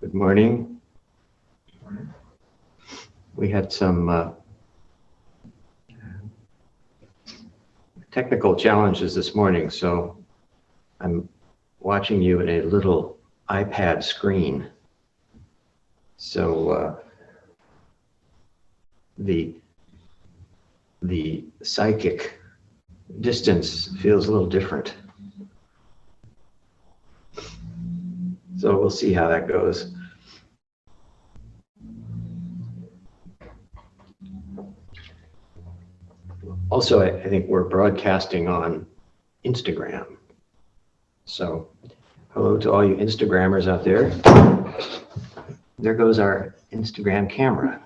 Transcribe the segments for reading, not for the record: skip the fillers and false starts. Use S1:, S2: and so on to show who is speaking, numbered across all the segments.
S1: Good morning. We had some technical challenges this morning, so I'm watching you in a little iPad screen. So the psychic distance feels a little different. So we'll see how that goes. Also, I think we're broadcasting on Instagram. So hello to all you Instagrammers out there. There goes our Instagram camera.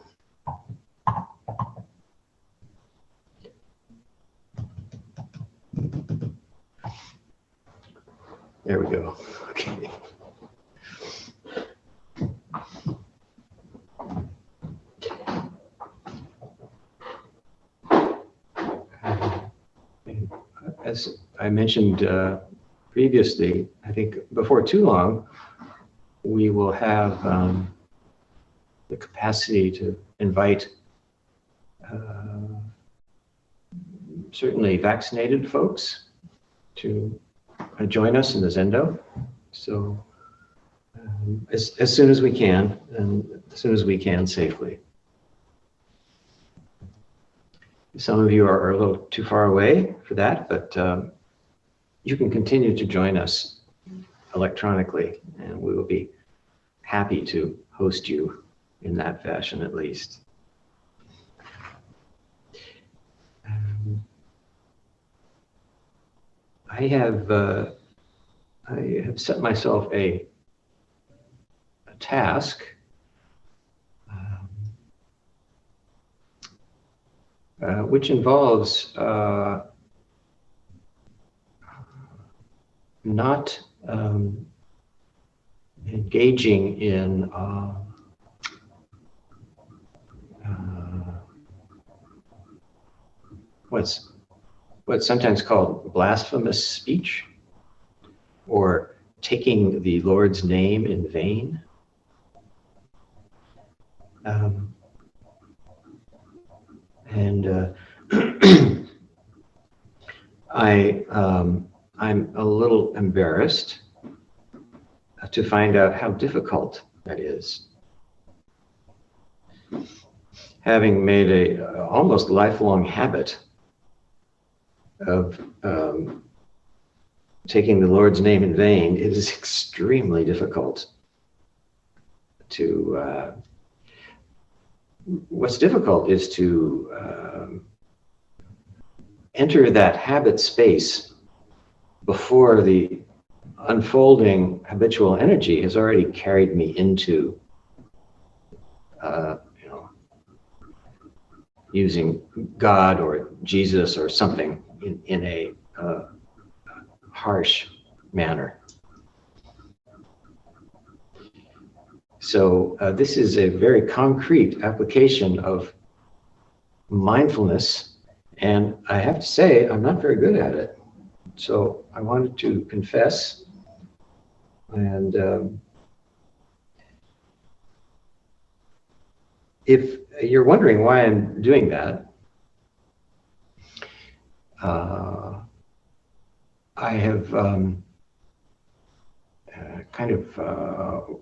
S1: There we go. Okay. As I mentioned previously, I think before too long, we will have the capacity to invite certainly vaccinated folks to join us in the Zendo. So as soon as we can, and as soon as we can safely. Some of you are a little too far away for that, but you can continue to join us electronically, and we will be happy to host you in that fashion at least. I have set myself a task which involves not engaging in what's sometimes called blasphemous speech, or taking the Lord's name in vain. I'm a little embarrassed to find out how difficult that is. Having made a almost lifelong habit of taking the Lord's name in vain, it is extremely difficult to what's difficult is to enter that habit space before the unfolding habitual energy has already carried me into using God or Jesus or something in a harsh manner. So this is a very concrete application of mindfulness, and I have to say I'm not very good at it. So I wanted to confess, and if you're wondering why I'm doing that, I have kind of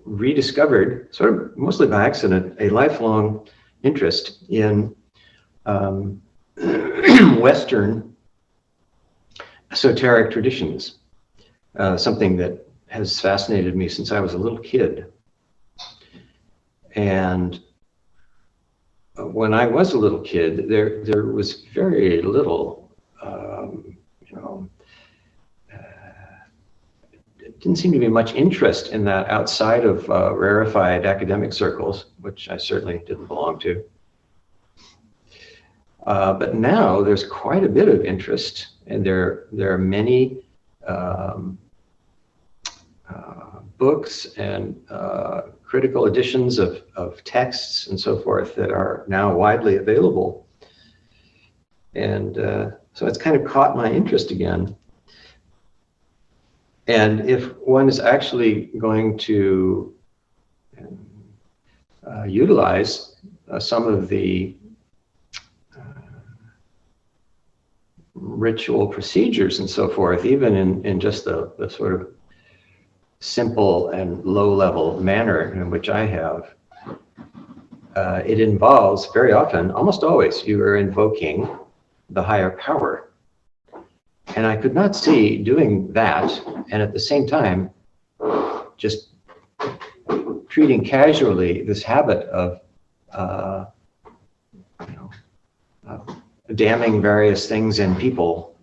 S1: rediscovered, sort of mostly by accident, a lifelong interest in Western esoteric traditions, something that has fascinated me since I was a little kid. And when I was a little kid, there was very little, didn't seem to be much interest in that outside of rarefied academic circles, which I certainly didn't belong to. But now there's quite a bit of interest, and there are many books and critical editions of texts and so forth that are now widely available. And so it's kind of caught my interest again. And if one is actually going to utilize some of the ritual procedures and so forth, even in just the sort of simple and low-level manner in which I have. It involves very often, almost always, you are invoking the higher power. And I could not see doing that and at the same time just treating casually this habit of damning various things and people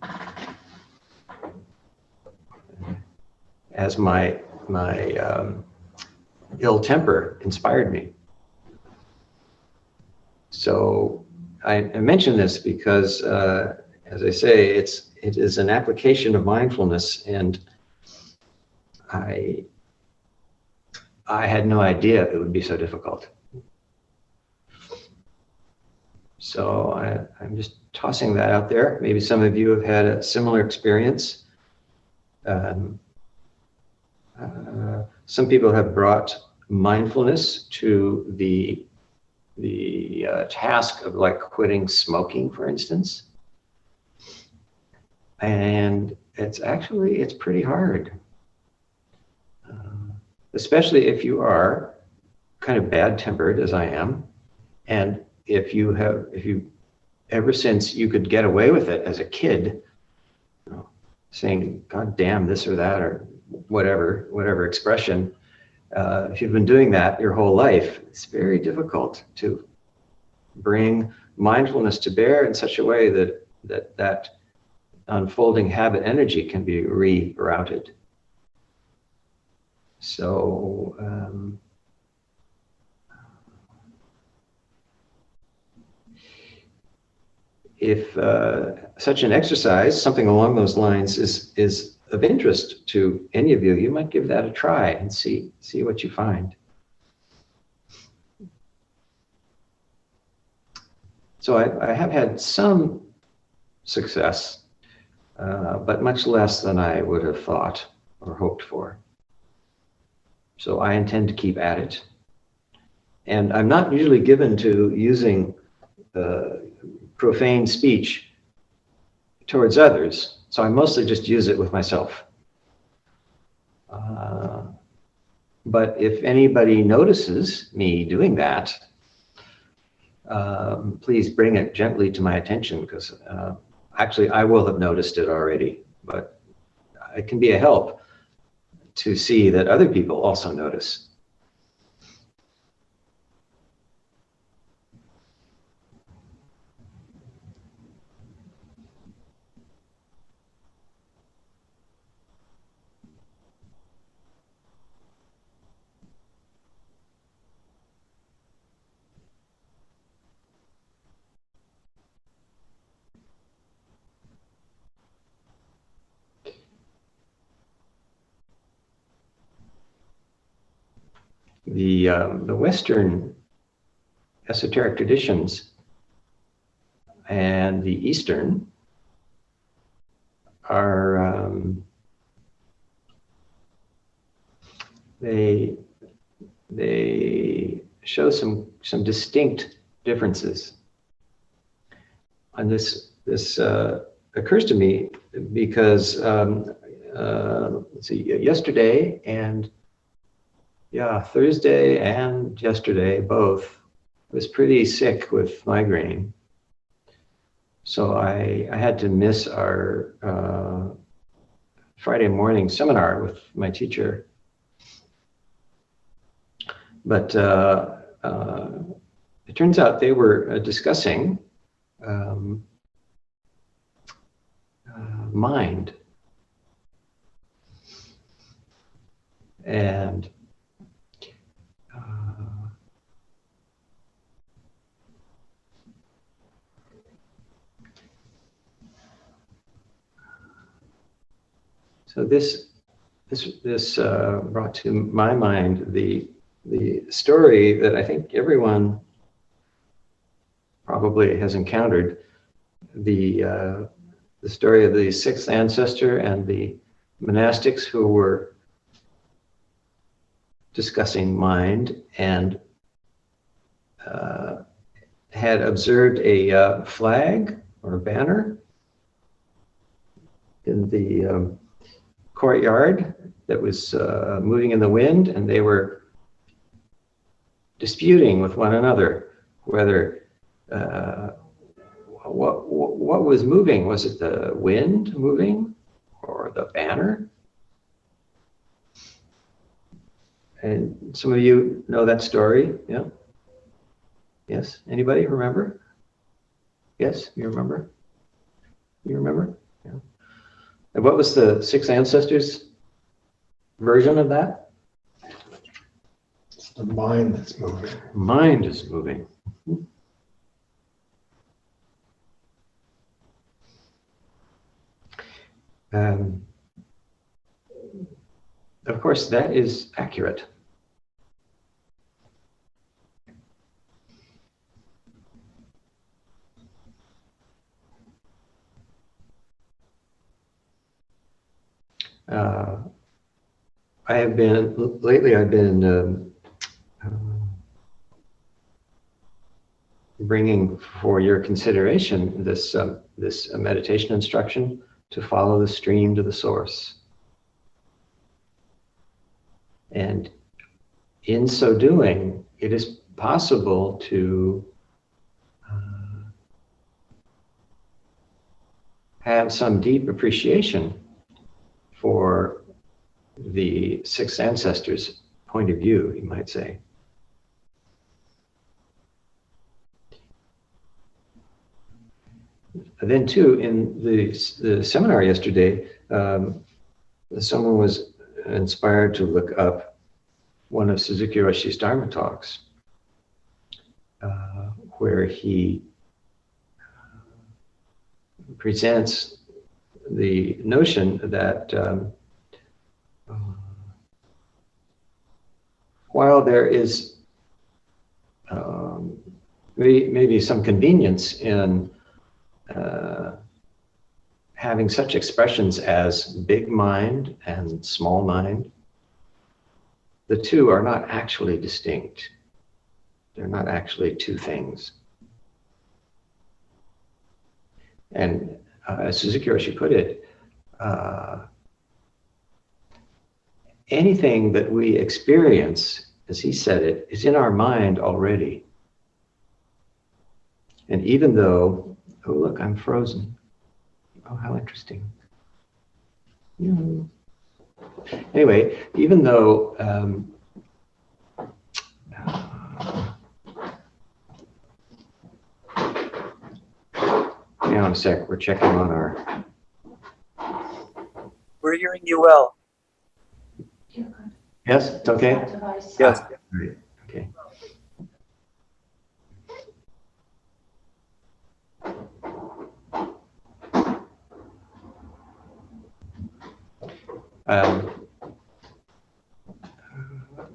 S1: as my ill temper inspired me. So I mention this because, as I say, it is an application of mindfulness, and I had no idea it would be so difficult. So I'm just tossing that out there. Maybe some of you have had a similar experience. Some people have brought mindfulness to the task of like quitting smoking, for instance. And it's pretty hard. Especially if you are kind of bad-tempered, as I am, and if you ever since you could get away with it as a kid, saying "God damn this" or that or whatever expression, if you've been doing that your whole life, it's very difficult to bring mindfulness to bear in such a way that unfolding habit energy can be rerouted. So if such an exercise, something along those lines, is of interest to any of you, you might give that a try and see what you find. So I have had some success, but much less than I would have thought or hoped for. So I intend to keep at it. And I'm not usually given to using profane speech towards others, so I mostly just use it with myself. But if anybody notices me doing that, please bring it gently to my attention, because actually I will have noticed it already, but it can be a help to see that other people also notice. The Western esoteric traditions and the Eastern are they show some distinct differences. And this occurs to me because let's see, yesterday and Thursday and yesterday both was pretty sick with migraine. So I had to miss our Friday morning seminar with my teacher. But it turns out they were discussing mind. And so this brought to my mind the story that I think everyone probably has encountered, the story of the sixth ancestor and the monastics who were discussing mind and had observed a flag or a banner in the courtyard that was moving in the wind, and they were disputing with one another whether what was moving. Was it the wind moving or the banner? And some of you know that story, yeah? Yes, anybody remember? Yes, you remember? You remember? Yeah. And what was the six ancestors' version of that?
S2: It's the mind that's moving.
S1: Mind is moving. Of course, that is accurate. I've been bringing for your consideration this meditation instruction to follow the stream to the source. And in so doing, it is possible to have some deep appreciation for the six ancestors' point of view, you might say. Then too, in the seminar yesterday, someone was inspired to look up one of Suzuki Roshi's Dharma talks, where he presents the notion that while there is maybe some convenience in having such expressions as big mind and small mind, the two are not actually distinct. They're not actually two things. And as Suzuki Roshi put it, anything that we experience, as he said it, is in our mind already. And even though, oh look, I'm frozen. Oh, how interesting. Anyway, even though hang on a sec, we're checking on our...
S3: We're hearing you well.
S1: Yes, it's okay?
S3: Yes.
S1: Right. Okay.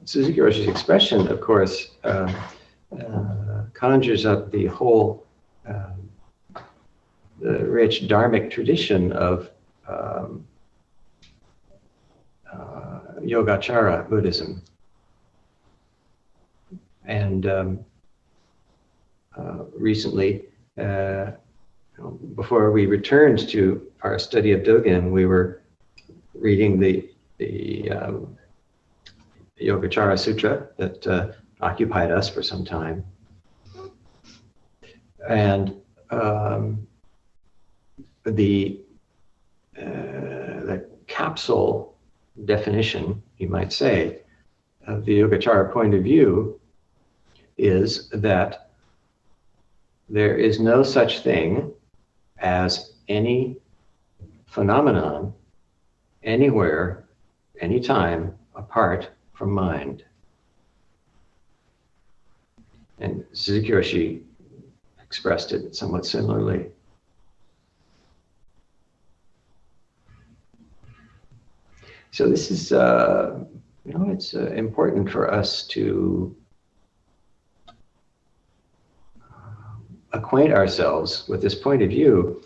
S1: Suzuki Roshi's expression, of course, conjures up the whole the rich dharmic tradition of Yogacara Buddhism. And recently, before we returned to our study of Dogen, we were reading the Yogacara Sutra that occupied us for some time. And the capsule definition, you might say, of the Yogacara point of view is that there is no such thing as any phenomenon anywhere, anytime, apart from mind. And Suzuki Roshi expressed it somewhat similarly. So this is, it's important for us to acquaint ourselves with this point of view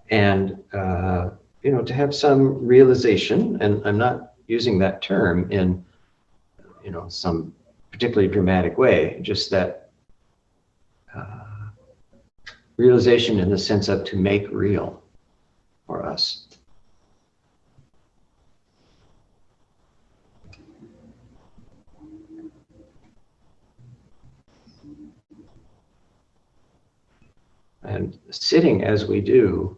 S1: and, to have some realization, and I'm not using that term in some particularly dramatic way, just that realization in the sense of to make real for us. And sitting as we do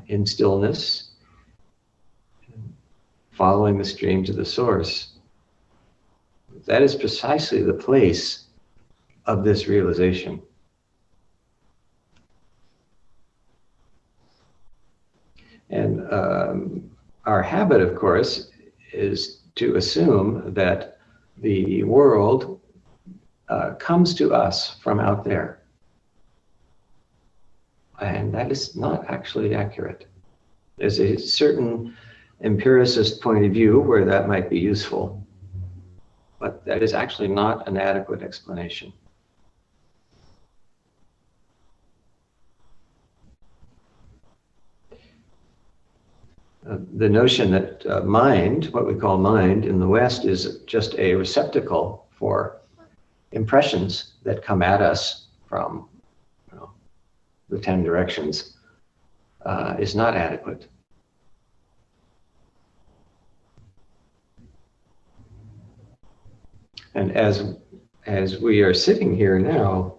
S1: in stillness, following the stream to the source, that is precisely the place of this realization. And our habit, of course, is to assume that the world comes to us from out there. And that is not actually accurate. There's a certain empiricist point of view where that might be useful, but that is actually not an adequate explanation. The notion that mind, what we call mind in the West, is just a receptacle for impressions that come at us from the 10 directions is not adequate. And as we are sitting here now,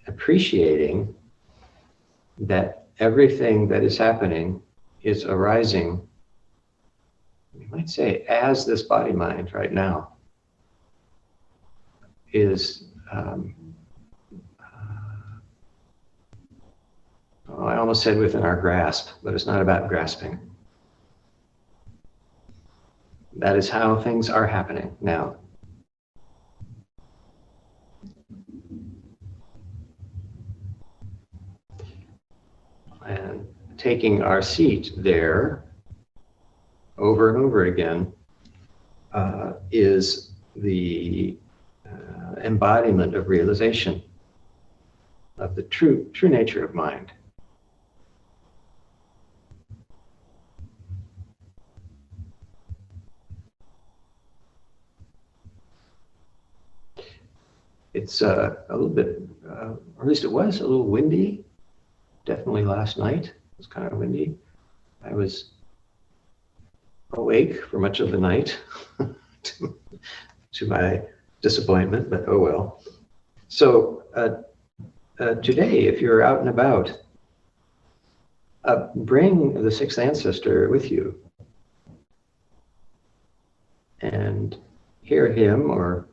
S1: appreciating that everything that is happening is arising, we might say, as this body-mind right now is, I almost said within our grasp, but it's not about grasping. That is how things are happening now. And taking our seat there over and over again is the embodiment of realization of the true nature of mind. It's a little bit, or at least it was a little windy. Definitely last night, it was kind of windy. I was awake for much of the night to my disappointment, but oh well. So today, if you're out and about, bring the sixth ancestor with you and hear him, or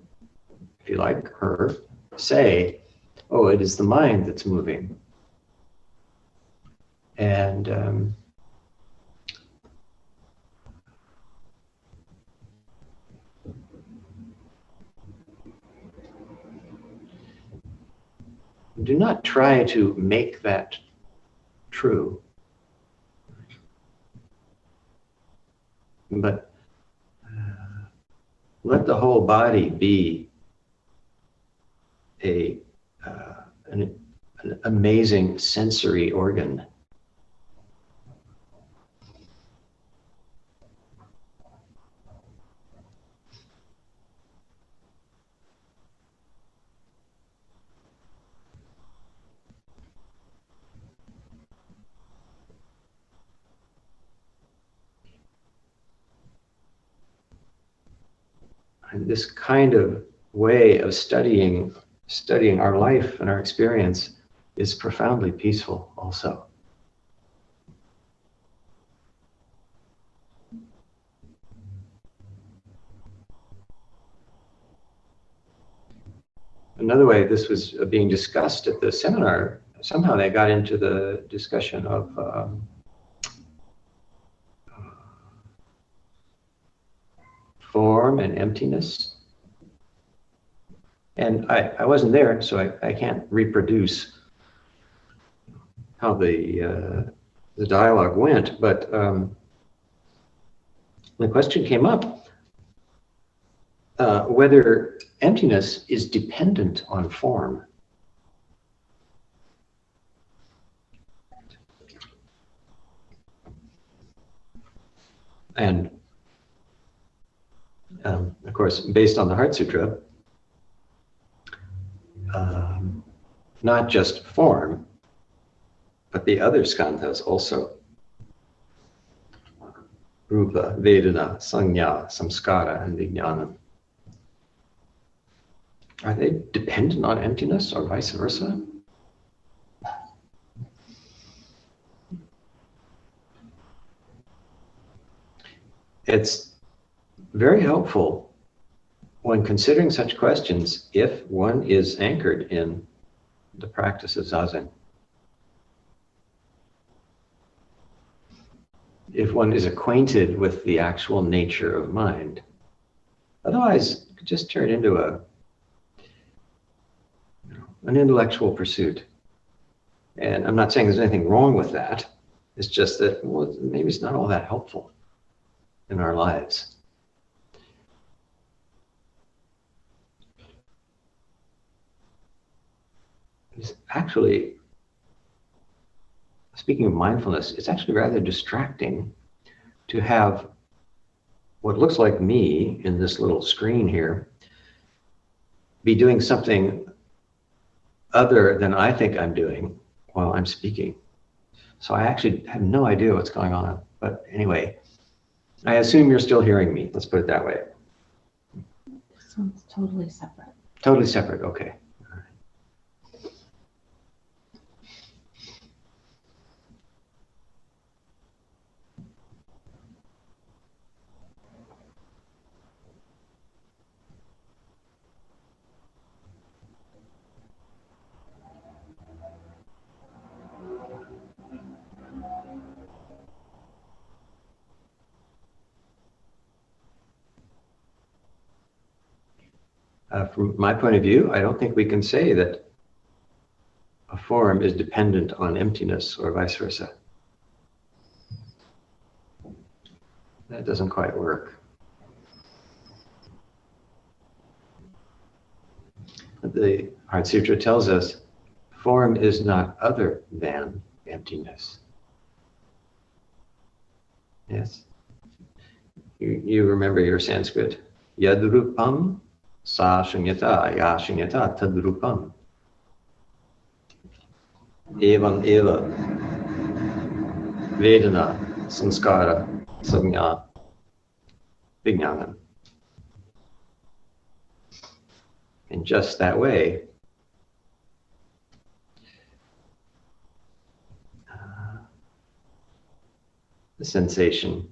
S1: if you like, her, say, oh, it is the mind that's moving. And do not try to make that true, but let the whole body be an amazing sensory organ. And this kind of way of studying our life and our experience is profoundly peaceful also. Another way this was being discussed at the seminar, somehow they got into the discussion of form and emptiness. And I wasn't there, so I can't reproduce how the dialogue went, but the question came up whether emptiness is dependent on form. And of course, based on the Heart Sutra, not just form, but the other skandhas also. Rupa, Vedana, Sanya, Samskara, and Vijnana. Are they dependent on emptiness or vice versa? It's very helpful when considering such questions if one is anchored in the practice of Zazen. If one is acquainted with the actual nature of mind. Otherwise, it could just turn into an intellectual pursuit. And I'm not saying there's anything wrong with that. It's just that, well, maybe it's not all that helpful in our lives. It's actually, speaking of mindfulness, it's actually rather distracting to have what looks like me in this little screen here be doing something other than I think I'm doing while I'm speaking. So I actually have no idea what's going on. But anyway, I assume you're still hearing me. Let's put it that way.
S3: This one's totally separate.
S1: Totally separate, okay. From my point of view, I don't think we can say that a form is dependent on emptiness or vice versa. That doesn't quite work. The Heart Sutra tells us form is not other than emptiness. Yes? You remember your Sanskrit? Yadrupam sa shunyata ya shunyata tadrupam. Evam eva vedana samskara sanya vijnana. In just that way, the sensation,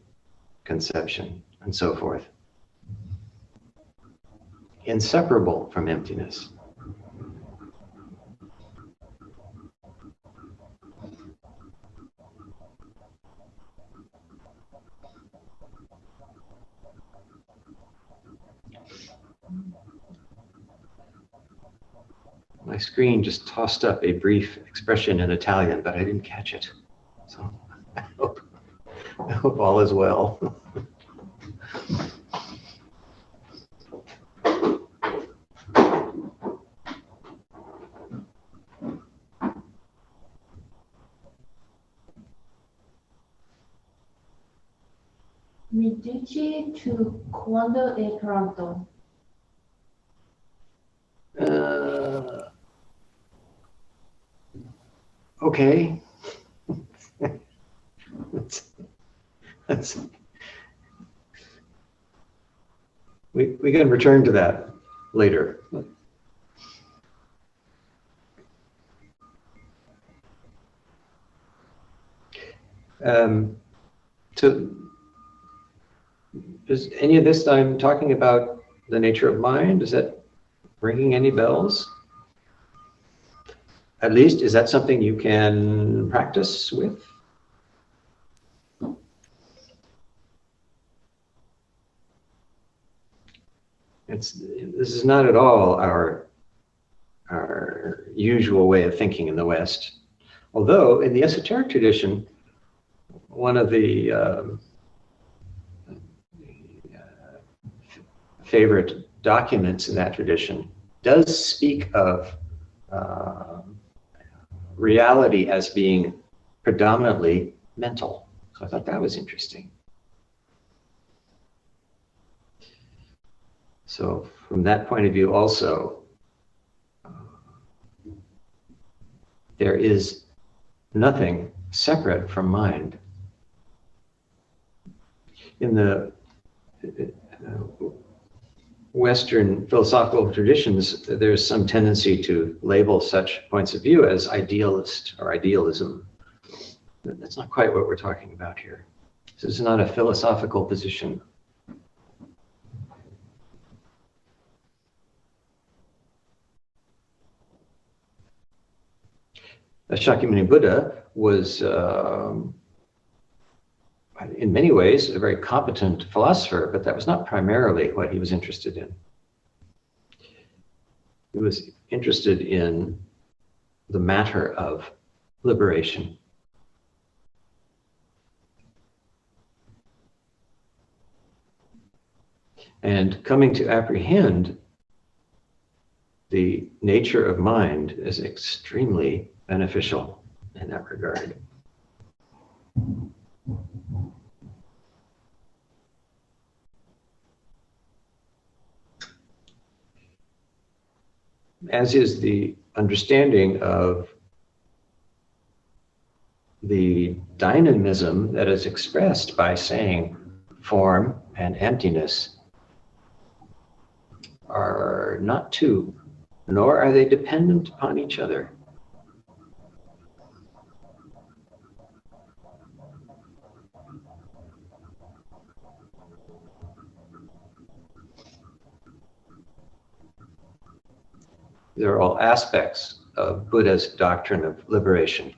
S1: conception, and so forth, inseparable from emptiness. My screen just tossed up a brief expression in Italian, but I didn't catch it. So I hope all is well.
S3: Mi dici tu quando è pronto?
S1: Okay. We can return to that later. Is any of this I'm talking about the nature of mind? Is that ringing any bells? At least, is that something you can practice with? This is not at all our usual way of thinking in the West. Although in the esoteric tradition, one of the favorite documents in that tradition does speak of reality as being predominantly mental. So I thought that was interesting. So from that point of view also, there is nothing separate from mind. In the Western philosophical traditions, there's some tendency to label such points of view as idealist or idealism. That's not quite what we're talking about here. This is not a philosophical position. Shakyamuni Buddha was, in many ways, a very competent philosopher, but that was not primarily what he was interested in. He was interested in the matter of liberation. And coming to apprehend the nature of mind is extremely beneficial in that regard. As is the understanding of the dynamism that is expressed by saying form and emptiness are not two, nor are they dependent upon each other. They're all aspects of Buddha's doctrine of liberation.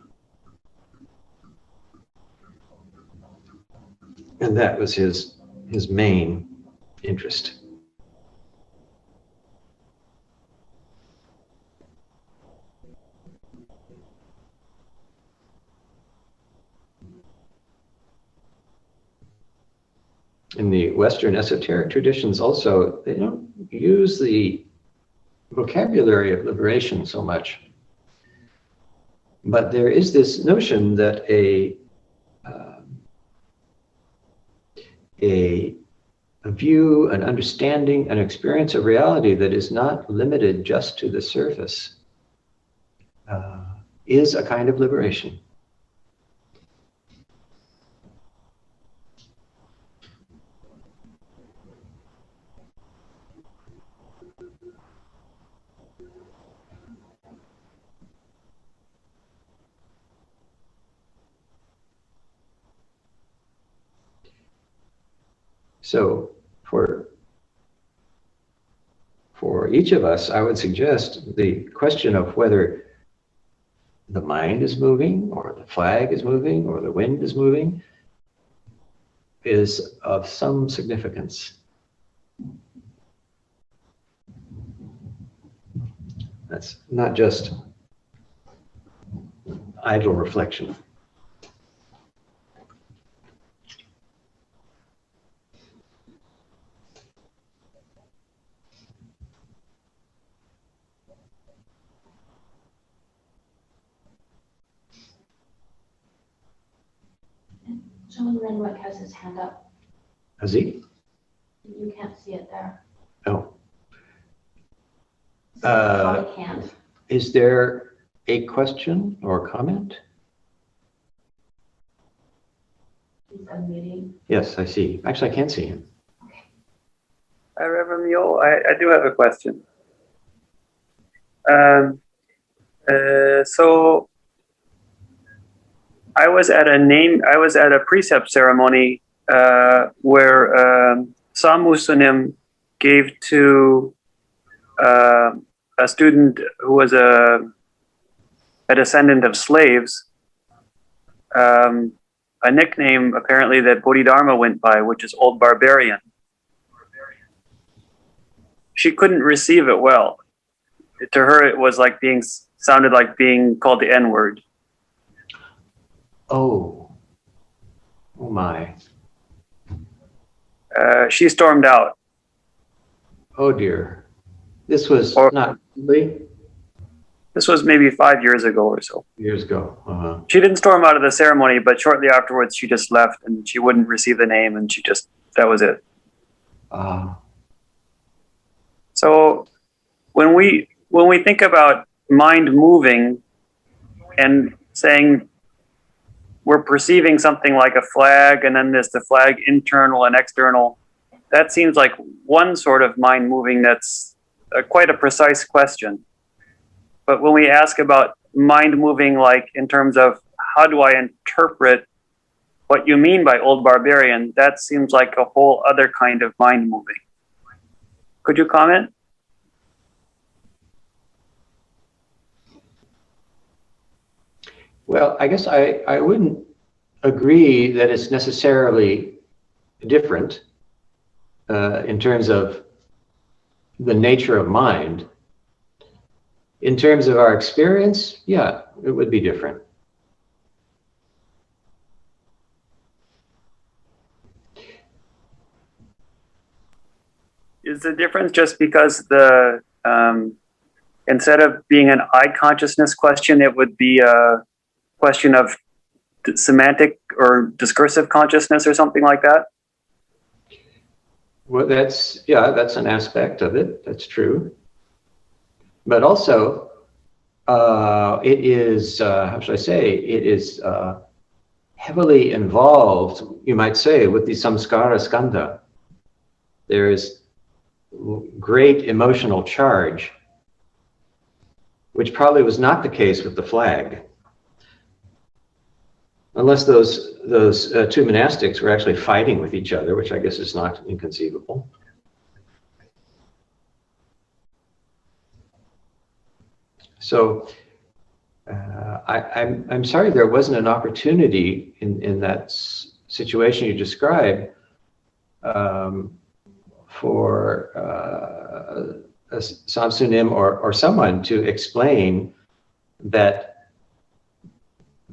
S1: And that was his main interest. In the Western esoteric traditions also, they don't use the vocabulary of liberation so much. But there is this notion that a view, an understanding, an experience of reality that is not limited just to the surface is a kind of liberation. So for each of us, I would suggest the question of whether the mind is moving, or the flag is moving, or the wind is moving, is of some significance. That's not just idle reflection.
S3: John Renwick has his hand up.
S1: Has he?
S3: You can't see it there.
S1: Oh.
S3: Probably can't.
S1: Is there a question or comment?
S3: He's unmuting.
S1: Yes, I see. Actually, I can't see him.
S4: Hi, Reverend Mule. I do have a question. So I was at a precept ceremony where some Musunim gave to a student who was a descendant of slaves a nickname apparently that Bodhidharma went by, which is Old Barbarian. She couldn't receive it well. To her, it was like sounded like being called the N-word.
S1: Oh my.
S4: She stormed out.
S1: Oh dear. This was not really
S4: This was maybe 5 years ago or so.
S1: years ago.
S4: She didn't storm out of the ceremony, but shortly afterwards, she just left and she wouldn't receive the name, and that was it. So when we think about mind moving and saying we're perceiving something like a flag, and then there's the flag internal and external, that seems like one sort of mind moving that's quite a precise question. But when we ask about mind moving, like in terms of how do I interpret what you mean by old barbarian, that seems like a whole other kind of mind moving. Could you comment?
S1: Well, I guess I wouldn't agree that it's necessarily different in terms of the nature of mind. In terms of our experience, yeah, it would be different.
S4: Is the difference just because the instead of being an I consciousness question, it would be a question of semantic or discursive consciousness or something like that?
S1: Well, that's an aspect of it. That's true. But also, it is, how should I say, it is heavily involved, you might say, with the samskara skandha. There is great emotional charge, which probably was not the case with the flag. Unless those two monastics were actually fighting with each other, which I guess is not inconceivable. So I'm sorry there wasn't an opportunity in that situation you described for a Samsunim or someone to explain that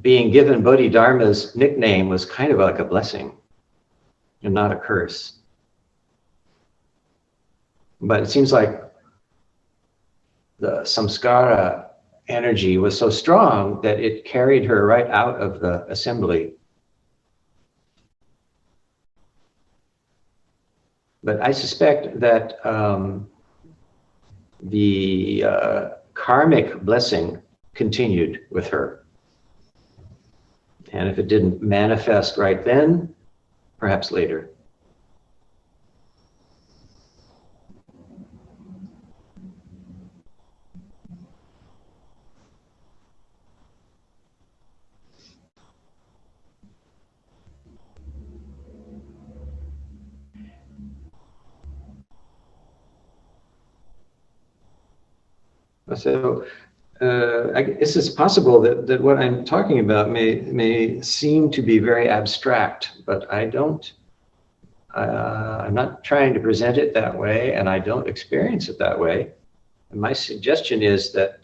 S1: being given Bodhidharma's nickname was kind of like a blessing and not a curse. But it seems like the samskara energy was so strong that it carried her right out of the assembly. But I suspect that the karmic blessing continued with her. And if it didn't manifest right then, perhaps later. So I guess it's possible that what I'm talking about may seem to be very abstract, but I'm not trying to present it that way, and I don't experience it that way. And my suggestion is that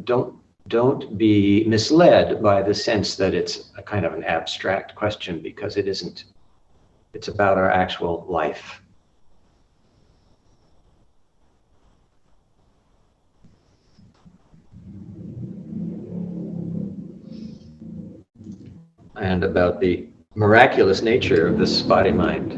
S1: don't be misled by the sense that it's a kind of an abstract question, because it isn't. It's about our actual life. And about the miraculous nature of this body mind.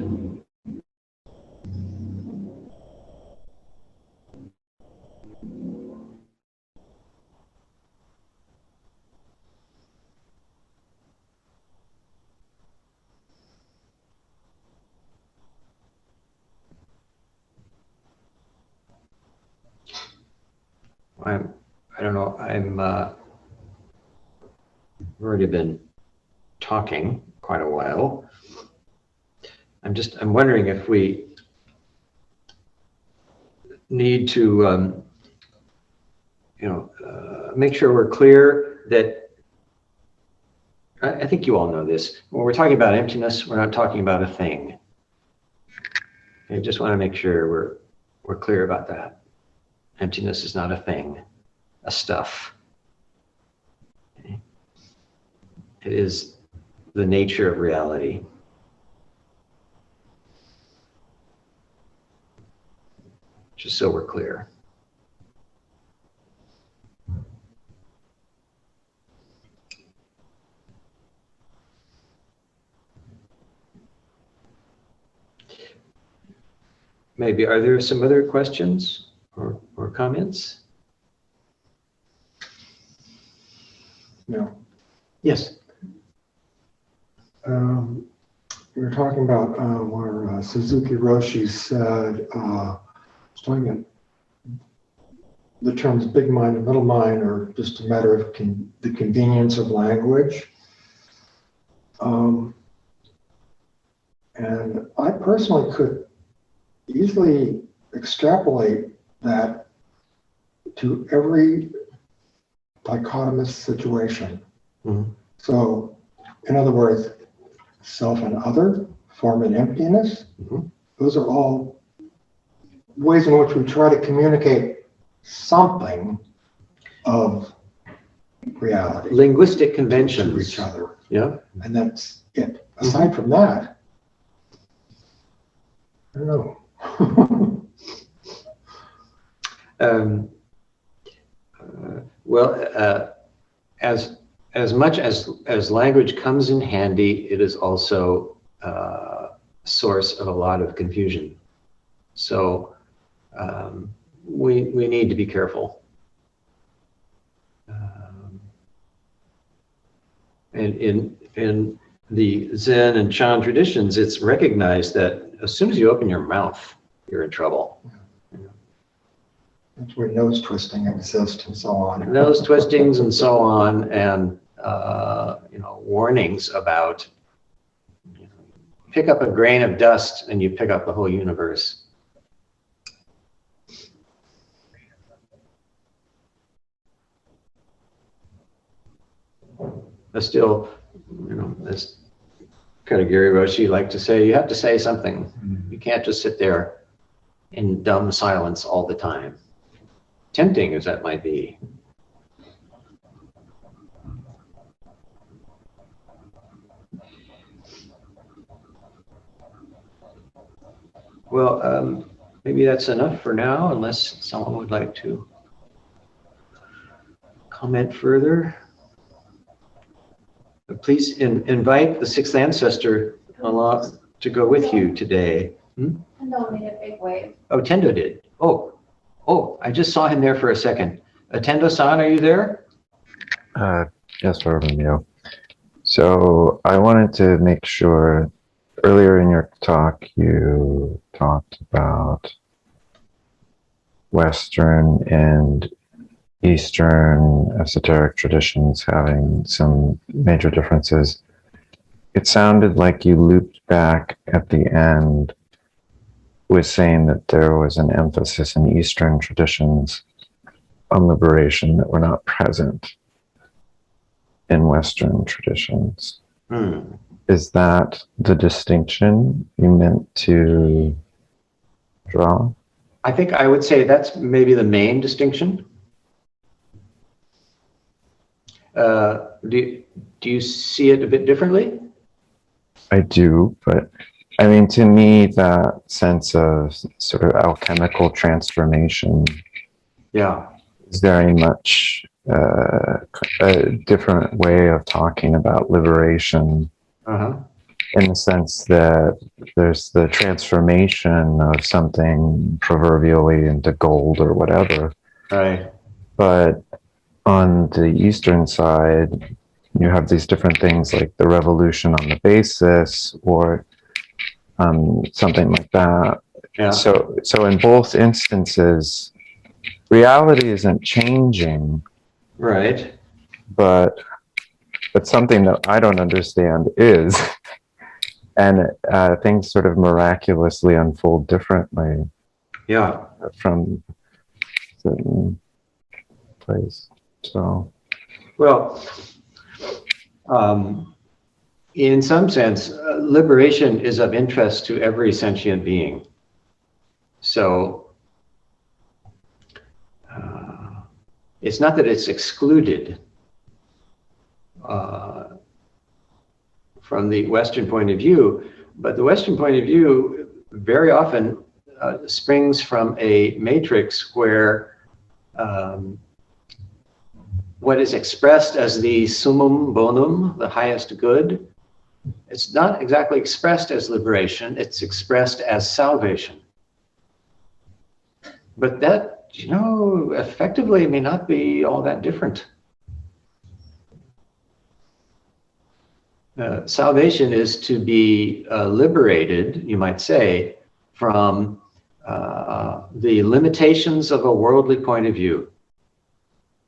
S1: I don't know, I've already been talking quite a while. I'm wondering if we need to, make sure we're clear that, I think you all know this, when we're talking about emptiness, we're not talking about a thing. I just want to make sure we're clear about that. Emptiness is not a thing, a stuff. Okay? It is the nature of reality. Just so we're clear. maybe, are there some other questions or comments?
S2: No.
S1: Yes.
S2: We were talking about where Suzuki Roshi said, talking about the terms big mind and little mind are just a matter of the convenience of language. And I personally could easily extrapolate that to every dichotomous situation.
S1: Mm-hmm.
S2: So, in other words, self and other, form and emptiness,
S1: Mm-hmm.
S2: those are all ways in which we try to communicate something of reality
S1: Linguistic
S2: to
S1: conventions.
S2: each other.
S1: Yeah.
S2: And that's it. Aside from that, I don't know.
S1: As much as language comes in handy, it is also a source of a lot of confusion. So we need to be careful. And in the Zen and Chan traditions, it's recognized that as soon as you open your mouth, you're in trouble.
S2: That's where nose twisting exists and so on.
S1: Nose twistings and so on, and warnings about pick up a grain of dust and you pick up the whole universe. But still, as Gary Roshi liked to say, you have to say something. You can't just sit there in dumb silence all the time. Tempting as that might be. Well, maybe that's enough for now, unless someone would like to comment further. Please invite the sixth ancestor along to go with you today.
S3: Tendo made a big wave.
S1: Oh, Tendo did. Oh, I just saw him there for a second. Tendo-san, are you there?
S5: Yes, Reverend Mio. So I wanted to make sure, earlier in your talk, you talked about Western and Eastern esoteric traditions having some major differences. It sounded like you looped back at the end with saying that there was an emphasis in Eastern traditions on liberation that were not present in Western traditions. Is that the distinction you meant to draw?
S1: I think I would say that's maybe the main distinction. Do you see it a bit differently?
S5: I do, but I mean, to me, that sense of sort of alchemical transformation is very much a different way of talking about liberation, in the sense that there's the transformation of something proverbially into gold or whatever.
S1: Right.
S5: But on the Eastern side, you have these different things like the revolution on the basis or something like that.
S1: Yeah.
S5: So in both instances, reality isn't changing.
S1: Right.
S5: But something that I don't understand is, and things sort of miraculously unfold differently.
S1: Yeah.
S5: From certain place. So.
S1: Well, in some sense, liberation is of interest to every sentient being. So it's not that it's excluded from the Western point of view, but the Western point of view very often springs from a matrix where what is expressed as the summum bonum, the highest good, it's not exactly expressed as liberation, it's expressed as salvation. But that, effectively may not be all that different. Salvation is to be liberated, you might say, from the limitations of a worldly point of view.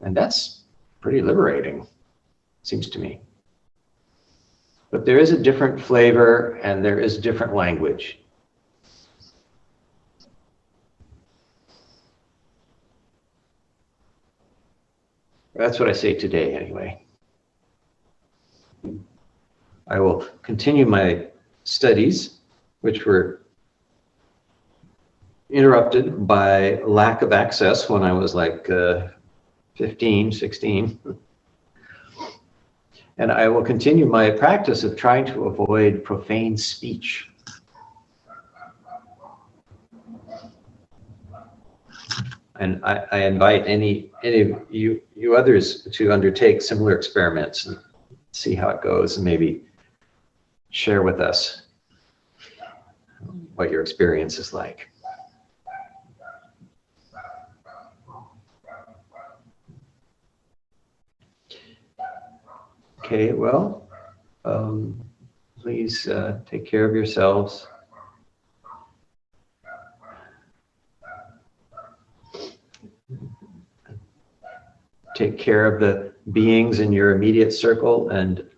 S1: And that's pretty liberating, seems to me. But there is a different flavor and there is different language. That's what I say today, anyway. I will continue my studies, which were interrupted by lack of access when I was like 15, 16. And I will continue my practice of trying to avoid profane speech. And I invite any of you others to undertake similar experiments and see how it goes, and maybe share with us what your experience is like. Okay, well, please take care of yourselves. Take care of the beings in your immediate circle, and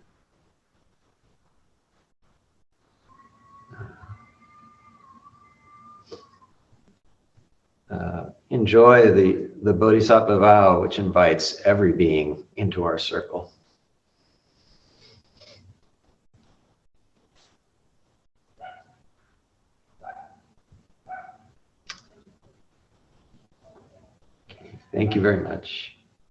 S1: enjoy the Bodhisattva vow, which invites every being into our circle. Thank you very much.